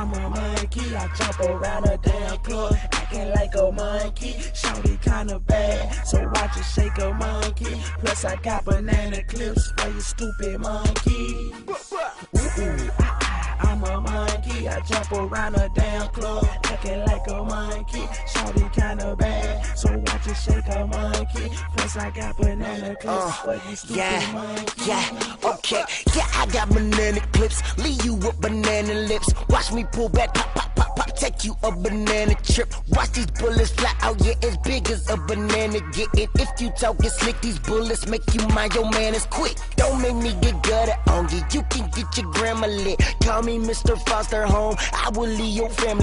I'm a monkey, I jump around a damn club, acting like a monkey. Shorty kinda bad, so watch her shake a monkey. Plus I got banana clips for you stupid monkey. I'm a monkey, I jump around a damn club, acting like a monkey. Shorty kinda bad, so watch her shake a monkey. Plus I got banana clips for you stupid monkey. Okay, I got banana clips, leave you with banana lips. Watch me pull back, pop, pop, pop, pop, take you a banana trip. Watch these bullets fly out, yeah, as big as a banana getting. If you talking slick, these bullets make you mind your manners quick. Don't make me get gutted on you, you can get your grandma lit. Call me Mr. Foster Home, I will leave your family.